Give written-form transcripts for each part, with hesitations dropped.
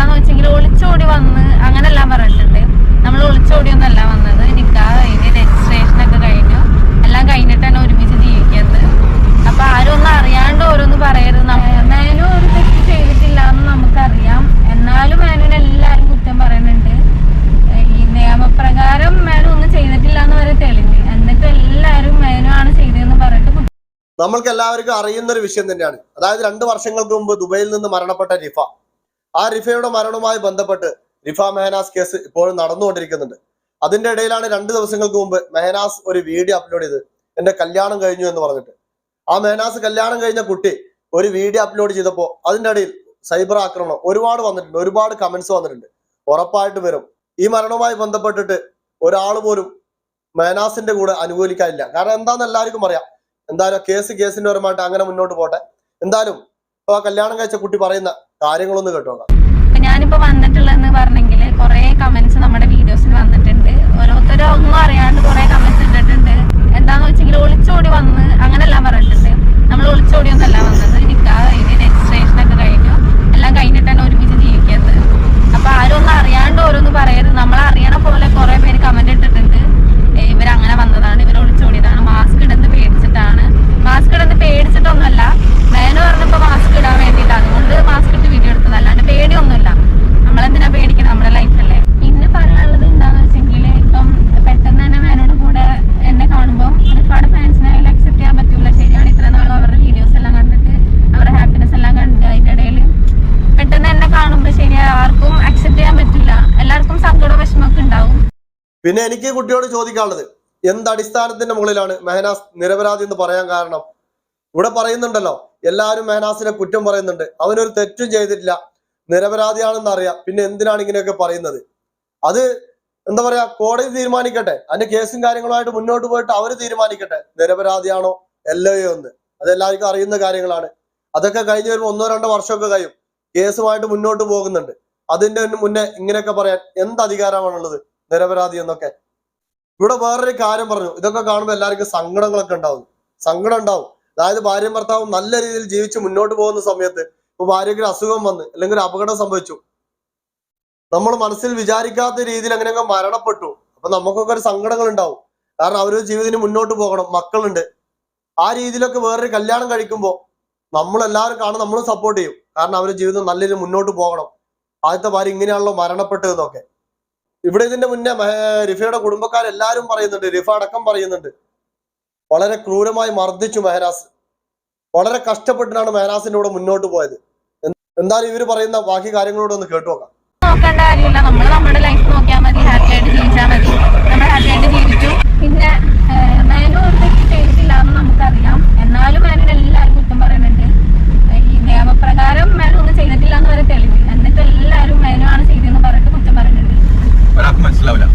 എന്താന്ന് വെച്ചെങ്കിൽ ഒളിച്ചോടി വന്ന് അങ്ങനെല്ലാം പറഞ്ഞിട്ടുണ്ട്. നമ്മൾ ഒളിച്ചോടിയൊന്നല്ല വന്നത്. നിക്കാഹ് കഴിഞ്ഞ് രജിസ്ട്രേഷൻ ഒക്കെ കഴിഞ്ഞു, എല്ലാം കഴിഞ്ഞിട്ടാണ് ഒരുമിച്ച് ജീവിക്കുന്നത്. അപ്പൊ ആരും ഒന്നും അറിയാണ്ട് ഓരോന്ന് പറയരുത്. മേനു ഒരു തെറ്റ് ചെയ്തിട്ടില്ല എന്ന് നമുക്കറിയാം, എന്നാലും മേനുവിനെ എല്ലാരും കുറ്റം പറയുന്നുണ്ട്. ഈ നിയമപ്രകാരം മേനു ഒന്നും ചെയ്തിട്ടില്ല എന്ന് വരെ തെളിഞ്ഞ്, എന്നിട്ട് എല്ലാരും മേനു ആണ് ചെയ്തതെന്ന് പറഞ്ഞിട്ട് നമ്മൾക്ക് എല്ലാവർക്കും അറിയുന്ന ഒരു വിഷയം തന്നെയാണ്. അതായത് 2 വർഷങ്ങൾക്ക് മുമ്പ് ദുബൈയിൽ നിന്ന് മരണപ്പെട്ട റിഫ. ആ റിഫയുടെ മരണവുമായി ബന്ധപ്പെട്ട് റിഫ മെഹനാസ് കേസ് ഇപ്പോഴും നടന്നുകൊണ്ടിരിക്കുന്നുണ്ട്. അതിന്റെ ഇടയിലാണ് 2 ദിവസങ്ങൾക്ക് മുമ്പ് മെഹനാസ് ഒരു വീഡിയോ അപ്ലോഡ് ചെയ്ത് എന്റെ കല്യാണം കഴിഞ്ഞു എന്ന് പറഞ്ഞിട്ട്. ആ മെഹനാസ് കല്യാണം കഴിഞ്ഞ കുട്ടി ഒരു വീഡിയോ അപ്ലോഡ് ചെയ്തപ്പോൾ അതിന്റെ ഇടയിൽ സൈബർ ആക്രമണം ഒരുപാട് വന്നിട്ടുണ്ട്, ഒരുപാട് കമന്റ്സ് വന്നിട്ടുണ്ട്. ഉറപ്പായിട്ട് വരും. ഈ മരണവുമായി ബന്ധപ്പെട്ടിട്ട് ഒരാൾ പോലും മെഹനാസിന്റെ കൂടെ അനുകൂലിക്കാനില്ല. കാരണം എന്താണെന്ന് എല്ലാവർക്കും അറിയാം. എന്തായാലും കേസിന്റെ പരമായിട്ട് അങ്ങനെ മുന്നോട്ട് പോട്ടെ. എന്തായാലും ഇപ്പൊ കല്യാണം കഴിച്ച കുട്ടി പറയുന്ന കാര്യങ്ങളൊന്ന് കേട്ടോക്കാം. ഞാനിപ്പോ വന്നിട്ടുള്ളതെന്ന് പറഞ്ഞെങ്കിൽ കുറെ കമന്റ്സ് നമ്മുടെ വീഡിയോസിൽ വന്നിട്ടുണ്ട്. ഓരോരുത്തരും ഒന്നും അറിയാണ്ട് കുറെ കമന്റ്സ് ഇട്ടിട്ടുണ്ട്. എന്താന്ന് വെച്ചെങ്കിൽ ഒളിച്ചോടി വന്ന് അങ്ങനെല്ലാം പറഞ്ഞിട്ടുണ്ട്. നമ്മൾ ഒളിച്ചോടിയൊന്നല്ല വന്നത്. നിക്കാഹ് കഴിഞ്ഞ് രജിസ്ട്രേഷൻ ഒക്കെ കഴിഞ്ഞു, എല്ലാം കഴിഞ്ഞിട്ടാണ് ഒരുമിച്ച് ജീവിക്കുന്നത്. അപ്പൊ ആരും ഒന്നും അറിയാണ്ട് ഓരോന്ന് പറയരുത്. നമ്മൾ അറിയണ പോലെ കുറെ പേര് കമന്റ് ഇട്ടിട്ടുണ്ട്. ഇവരങ്ങനെ വന്നതാണ്, ഇവർ ഒളിച്ചോടിയതാണ്, മാസ്ക് ഇടുന്നത് പേടിച്ചിട്ടാണ്. മാസ്ക് ഇടുന്നത് പേടിച്ചിട്ടൊന്നുമല്ല, മേനു പറഞ്ഞപ്പോ മാസ്ക് ഇടാൻ വേണ്ടിയിട്ട്, അതുകൊണ്ട് മാസ്ക് ഇട്ട് വീഡിയോ എടുത്തത്, അല്ലാണ്ട് പേടിയൊന്നുമില്ല. നമ്മളെന്തിനാ പേടിക്കണം, നമ്മുടെ ലൈഫല്ലേ. പിന്നെ പറയാനുള്ളത് എന്താന്ന് വെച്ചെങ്കിൽ, ഇപ്പം പെട്ടെന്ന് തന്നെ മേനോട് കൂടെ എന്നെ കാണുമ്പോൾ ഒരുപാട് ഫാൻസിനെ അക്സെപ്റ്റ് ചെയ്യാൻ പറ്റൂല. ശരിയാണ്, ഇത്ര നാളും അവരുടെ വീഡിയോസ് എല്ലാം കണ്ടിട്ട് അവരുടെ ഹാപ്പിനെസ് എല്ലാം കണ്ട് അതിന്റെ ഇടയിൽ പെട്ടെന്ന് എന്നെ കാണുമ്പോൾ ശരിയാ ആർക്കും അക്സെപ്റ്റ് ചെയ്യാൻ പറ്റില്ല. എല്ലാവർക്കും സങ്കട വിഷമമൊക്കെ ഉണ്ടാവും. പിന്നെ എനിക്ക് കുട്ടിയോട് ചോദിക്കാനുള്ളത്, എന്തടിസ്ഥാനത്തിന്റെ മുകളിലാണ് മെഹനാസ് നിരപരാധി എന്ന് പറയാൻ കാരണം? ഇവിടെ പറയുന്നുണ്ടല്ലോ, എല്ലാവരും മെഹനാസിനെ കുറ്റം പറയുന്നുണ്ട്. അവനൊരു തെറ്റും ചെയ്തിട്ടില്ല, നിരപരാധിയാണെന്ന് അറിയാം, പിന്നെ എന്തിനാണ് ഇങ്ങനെയൊക്കെ പറയുന്നത്? അത് എന്താ പറയാ, കോടതി തീരുമാനിക്കട്ടെ. അതിന്റെ കേസും കാര്യങ്ങളുമായിട്ട് മുന്നോട്ട് പോയിട്ട് അവര് തീരുമാനിക്കട്ടെ നിരപരാധിയാണോ അല്ലയോ എന്ന്. അതെല്ലാവർക്കും അറിയുന്ന കാര്യങ്ങളാണ്. അതൊക്കെ കഴിഞ്ഞ് വരുമ്പോൾ 1-2 വർഷമൊക്കെ കഴിയും, കേസുമായിട്ട് മുന്നോട്ട് പോകുന്നുണ്ട്. അതിന്റെ മുന്നേ ഇങ്ങനെയൊക്കെ പറയാൻ എന്ത് അധികാരമാണുള്ളത്, നിരപരാധി എന്നൊക്കെ? ഇവിടെ വേറൊരു കാര്യം പറഞ്ഞു, ഇതൊക്കെ കാണുമ്പോൾ എല്ലാവർക്കും സങ്കടങ്ങളൊക്കെ ഉണ്ടാവും. സങ്കടം ഉണ്ടാവും. അതായത് ഭാര്യയും ഭർത്താവും നല്ല രീതിയിൽ ജീവിച്ച് മുന്നോട്ട് പോകുന്ന സമയത്ത് ഇപ്പൊ ഭാര്യയ്ക്ക് ഒരു അസുഖം വന്ന് അല്ലെങ്കിൽ ഒരു അപകടം സംഭവിച്ചു, നമ്മൾ മനസ്സിൽ വിചാരിക്കാത്ത രീതിയിൽ അങ്ങനെയൊക്കെ മരണപ്പെട്ടു. അപ്പൊ നമുക്കൊക്കെ ഒരു സങ്കടങ്ങൾ ഉണ്ടാവും. കാരണം അവരൊരു ജീവിതത്തിന് മുന്നോട്ട് പോകണം, മക്കളുണ്ട്. ആ രീതിയിലൊക്കെ വേറൊരു കല്യാണം കഴിക്കുമ്പോൾ നമ്മളെല്ലാവരും കാണും, നമ്മളും സപ്പോർട്ട് ചെയ്യും. കാരണം അവരുടെ ജീവിതം നല്ല രീതിയിൽ മുന്നോട്ട് പോകണം. ആദ്യത്തെ ഭാര്യ ഇങ്ങനെയാണല്ലോ മരണപ്പെട്ടതെന്നൊക്കെ. ഇവിടെ ഇതിന്റെ മുന്നേ റിഫയുടെ കുടുംബക്കാരെല്ലാരും പറയുന്നുണ്ട്, റിഫ അടക്കം പറയുന്നുണ്ട്, വളരെ ക്രൂരമായി മർദ്ദിച്ചു മെഹനാസ്. വളരെ കഷ്ടപ്പെട്ടിട്ടാണ് മെഹനാസിന്റെ കൂടെ മുന്നോട്ട് പോയത്. എന്തായാലും ഇവര് പറയുന്ന ബാക്കി കാര്യങ്ങളോട് ഒന്ന് കേട്ടു നോക്കാം. നോക്കേണ്ട കാര്യമില്ല, നമ്മൾ നമ്മുടെ ലൈഫ് നോക്കിയാൽ മതി, ഹാപ്പി ആയിട്ട് ജീവിച്ചാൽ മതി. നമ്മൾ ഹാപ്പി ആയിട്ട് ജീവിച്ചു. പിന്നെ മേനു ഒരു തെറ്റ് ചെയ്തിട്ടില്ല എന്ന് നമുക്കറിയാം, എന്നാലും മേനുവിനെ എല്ലാവരും കുറ്റം പറയുന്നുണ്ട്. ഈ നിയമപ്രകാരം മേനു ഒന്നും ചെയ്തിട്ടില്ല എന്ന് വരെ തെളിവ്, എന്നിട്ട് എല്ലാവരും മേനു ആണ് ചെയ്തതെന്ന് പറഞ്ഞിട്ട് കുറ്റം പറയുന്നുണ്ട്. മനസ്സിലാവില്ല.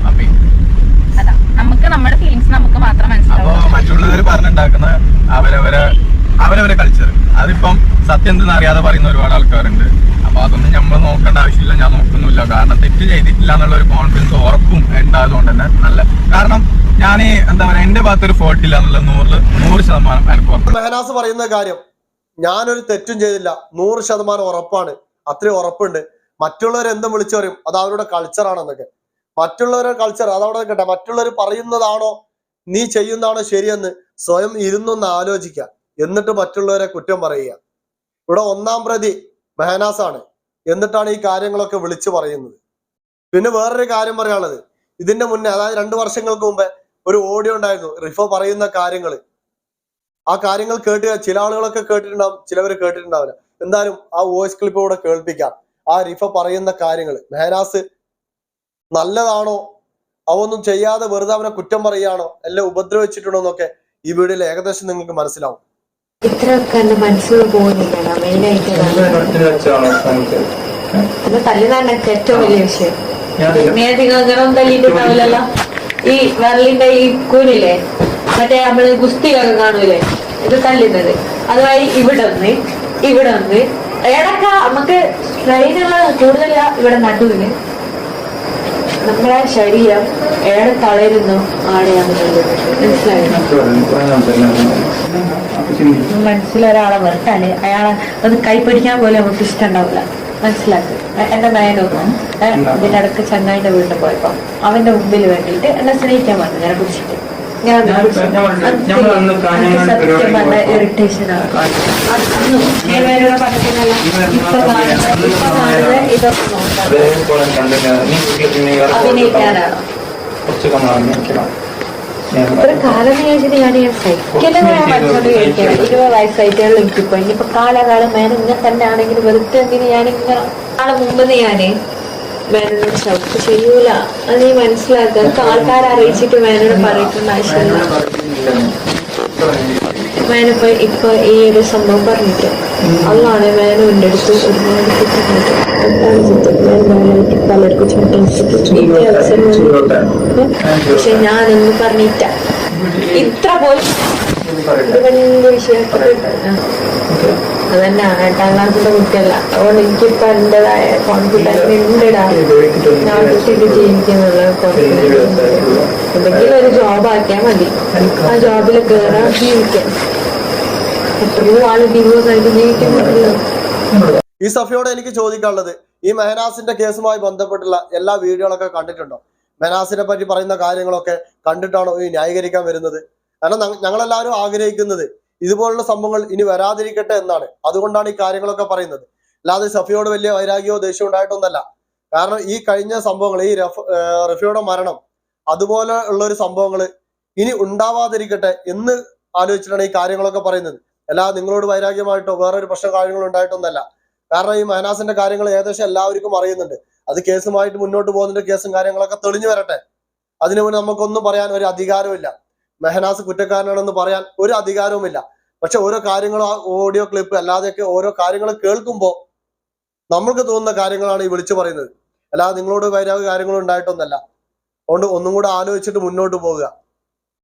അതാ, നമുക്ക് നമ്മുടെ ഫീലിങ്സ് നമുക്ക് മാത്രം മനസ്സിലാവും. മറ്റുള്ളവർ പറഞ്ഞുണ്ടാക്കുന്ന അവരവരെ കൾച്ചർ, അതിപ്പം സത്യം എന്തെന്ന് അറിയാതെ പറയുന്ന ഒരുപാട് ആൾക്കാരുണ്ട്. അപ്പൊ അതൊന്നും നമ്മൾ നോക്കേണ്ട ആവശ്യമില്ല, ഞാൻ നോക്കുന്നില്ല. കാരണം തെറ്റ് ചെയ്തിട്ടില്ല എന്നുള്ള ഒരു കോൺഫിഡൻസ് ഉറപ്പും ഉണ്ടായതുകൊണ്ട് തന്നെ നല്ല. കാരണം ഞാൻ എന്താ പറയാ, എന്റെ ഭാഗത്തൊരു ഫോൾട്ട് ഇല്ല എന്നുള്ള 100% എനിക്ക് ഉറപ്പ്. മെഹനാസ് പറയുന്ന കാര്യം, ഞാനൊരു തെറ്റും ചെയ്തില്ല, 100% ഉറപ്പാണ്. അത്രയും ഉറപ്പുണ്ട്. മറ്റുള്ളവർ എന്തും വിളിച്ചു പറയും, അത് അവരുടെ കൾച്ചറാണെന്നൊക്കെ. മറ്റുള്ളവരുടെ കൾച്ചർ അതവിടെ കേട്ടെ, മറ്റുള്ളവർ പറയുന്നതാണോ നീ ചെയ്യുന്നതാണോ ശരിയെന്ന് സ്വയം ഇരുന്നൊന്ന് ആലോചിക്കുക, എന്നിട്ട് മറ്റുള്ളവരെ കുറ്റം പറയുക. ഇവിടെ 1-ാം പ്രതി മെഹനാസ് ആണ്, എന്നിട്ടാണ് ഈ കാര്യങ്ങളൊക്കെ വിളിച്ചു പറയുന്നത്. പിന്നെ വേറൊരു കാര്യം പറയാനുള്ളത്, ഇതിന്റെ മുന്നേ അതായത് 2 വർഷങ്ങൾക്ക് മുമ്പേ ഒരു ഓഡിയോ ഉണ്ടായിരുന്നു റിഫ പറയുന്ന കാര്യങ്ങൾ. ആ കാര്യങ്ങൾ കേട്ട് ചില ആളുകളൊക്കെ കേട്ടിട്ടുണ്ടാവും, ചിലവർ കേട്ടിട്ടുണ്ടാവില്ല. എന്തായാലും ആ വോയിസ് ക്ലിപ്പ് കൂടെ കേൾപ്പിക്കാം. ആ റിഫ പറയുന്ന കാര്യങ്ങൾ, മെഹനാസ് നല്ലതാണോ, അവൊന്നും ചെയ്യാതെ വെറുതെ അവനെ കുറ്റം പറയുകയാണോ, എല്ലാം ഉപദ്രവിച്ചിട്ടുണ്ടോ എന്നൊക്കെ ഈ വീഡിയോയിൽ ഏകദേശം നിങ്ങൾക്ക് മനസ്സിലാവും. ഇത്രയൊക്കെ എന്റെ മനസ്സിൽ പോകുന്നില്ല. മെയിനായിട്ട് തല്ലുന്നതാണ് ഏറ്റവും വലിയ വിഷയം. മേധികം തല്ലിയിട്ടുണ്ടാവില്ലല്ലോ. ഈ വിരലിന്റെ ഈ കൂനില്ലേ, മറ്റേ നമ്മള് ഗുസ്തിയൊക്കെ കാണൂലേ, ഇത് തല്ലുന്നത്. അതുമായി ഇവിടെ ഒന്ന് ഏടക്ക നമുക്ക് ട്രെയിനുള്ള കൂടുതല ഇവിടെ നടുവിന്. നമ്മളെ ശരീരം ഏടെ തളരുന്നു ആടെയാണ് മനസ്സിലൊരാളെ വെറുത്താല് അയാളെ അത് കൈപ്പിടിക്കാൻ പോലും നമുക്ക് ഇഷ്ടം ഉണ്ടാവില്ല. മനസ്സിലാക്കി. എന്റെ മേനൊന്നും ഇതിന്റെ അടുത്ത് ചങ്ങായിന്റെ വീട്ടിൽ പോയപ്പോ അവന്റെ മുമ്പിൽ വേണ്ടിയിട്ട് എന്നെ സ്നേഹിക്കാൻ വന്നു. ഞാൻ കുടിച്ചിട്ട് സത്യമായ ഇറിറ്റേഷൻ ആണ്. ഇതൊക്കെ അഭിനയിക്കാനാണോ? ഒരു കാലം വിചാരിച്ചിട്ട് ഞാൻ സൈക്കിള് പഠിച്ചോണ്ട് കഴിക്കണം. 20 വയസ്സായിട്ടുള്ള എനിക്കിപ്പോ ഇനിയിപ്പോ കാലകാലം മേനം ഇങ്ങനെ തന്നെ ആണെങ്കിൽ വെറുതെ എന്തിന് ഞാനിങ്ങനെ ആളെ മുമ്പ് ഞാന് മേനോട് ഷൗട്ട് ചെയ്യൂല. അത് നീ മനസ്സിലാക്കുക. ആൾക്കാരെ അറിയിച്ചിട്ട് മേനോട് പറയിക്കേണ്ട ആവശ്യമില്ല. മേനിപ്പോ ഇപ്പൊ ഈ ഒരു സംഭവം പറഞ്ഞിട്ട് അതാണ് മേനോന്റെ അടുത്ത് ഒരുപാട് പലർക്കും പക്ഷെ ഞാനൊന്ന് പറഞ്ഞിട്ട ഇത്ര പോലും വലിയ വിഷയത്തിൽ അതന്നെയാണ്. 8ാം ക്ലാസ്സിന്റെ കുട്ടിയല്ല. അതുകൊണ്ട് എനിക്കിപ്പോ എന്റേതായ കോൺഫിഡൻസ് ഉണ്ടിടാ. ഞാൻ കുട്ടിക്ക് ജീവിക്കുന്നുള്ള കോൺഫിഡൻസ്. എന്തെങ്കിലും ഒരു ജോബ് ആക്കിയാൽ മതി. ആ ജോബിൽ കയറാൻ ജീവിക്കാൻ. എത്രയോ ആള് ഡിവോഴ്സ് ആയിട്ട് ജീവിക്കുന്നുണ്ടല്ലോ. ഈ സഫിയോട് എനിക്ക് ചോദിക്കാനുള്ളത്, ഈ മെഹനാസിന്റെ കേസുമായി ബന്ധപ്പെട്ടുള്ള എല്ലാ വീഡിയോകളൊക്കെ കണ്ടിട്ടുണ്ടോ? മെഹനാസിനെ പറ്റി പറയുന്ന കാര്യങ്ങളൊക്കെ കണ്ടിട്ടാണോ ഈ ന്യായീകരിക്കാൻ വരുന്നത്? കാരണം ഞങ്ങളെല്ലാവരും ആഗ്രഹിക്കുന്നത് ഇതുപോലുള്ള സംഭവങ്ങൾ ഇനി വരാതിരിക്കട്ടെ എന്നാണ്. അതുകൊണ്ടാണ് ഈ കാര്യങ്ങളൊക്കെ പറയുന്നത്. അല്ലാതെ സഫിയോട് വലിയ വൈരാഗ്യമോ ദേഷ്യം ഉണ്ടായിട്ടൊന്നല്ല. കാരണം ഈ കഴിഞ്ഞ സംഭവങ്ങൾ, ഈ റഫിയുടെ മരണം, അതുപോലെ ഉള്ള ഒരു സംഭവങ്ങൾ ഇനി ഉണ്ടാവാതിരിക്കട്ടെ എന്ന് ആലോചിച്ചിട്ടാണ് ഈ കാര്യങ്ങളൊക്കെ പറയുന്നത്. അല്ലാതെ നിങ്ങളോട് വൈരാഗ്യമായിട്ടോ വേറൊരു പ്രശ്നം കാര്യങ്ങളോ ഉണ്ടായിട്ടൊന്നല്ല. കാരണം ഈ മെഹനാസിന്റെ കാര്യങ്ങൾ ഏകദേശം എല്ലാവർക്കും അറിയുന്നുണ്ട്. അത് കേസുമായിട്ട് മുന്നോട്ട് പോകുന്നുണ്ട്. കേസും കാര്യങ്ങളൊക്കെ തെളിഞ്ഞു വരട്ടെ. അതിനു മുന്നേ നമുക്കൊന്നും പറയാൻ ഒരു അധികാരവുമില്ല. മെഹനാസ് കുറ്റക്കാരനാണെന്ന് പറയാൻ ഒരു അധികാരവുമില്ല. പക്ഷെ ഓരോ കാര്യങ്ങളും, ഓഡിയോ ക്ലിപ്പ് അല്ലാതെയൊക്കെ ഓരോ കാര്യങ്ങൾ കേൾക്കുമ്പോൾ നമ്മൾക്ക് തോന്നുന്ന കാര്യങ്ങളാണ് ഈ വിളിച്ചു പറയുന്നത്. അല്ലാതെ നിങ്ങളോട് വൈരാഗ്യ കാര്യങ്ങളും ഉണ്ടായിട്ടൊന്നല്ല. അതുകൊണ്ട് ഒന്നും കൂടെ ആലോചിച്ചിട്ട് മുന്നോട്ട് പോവുക.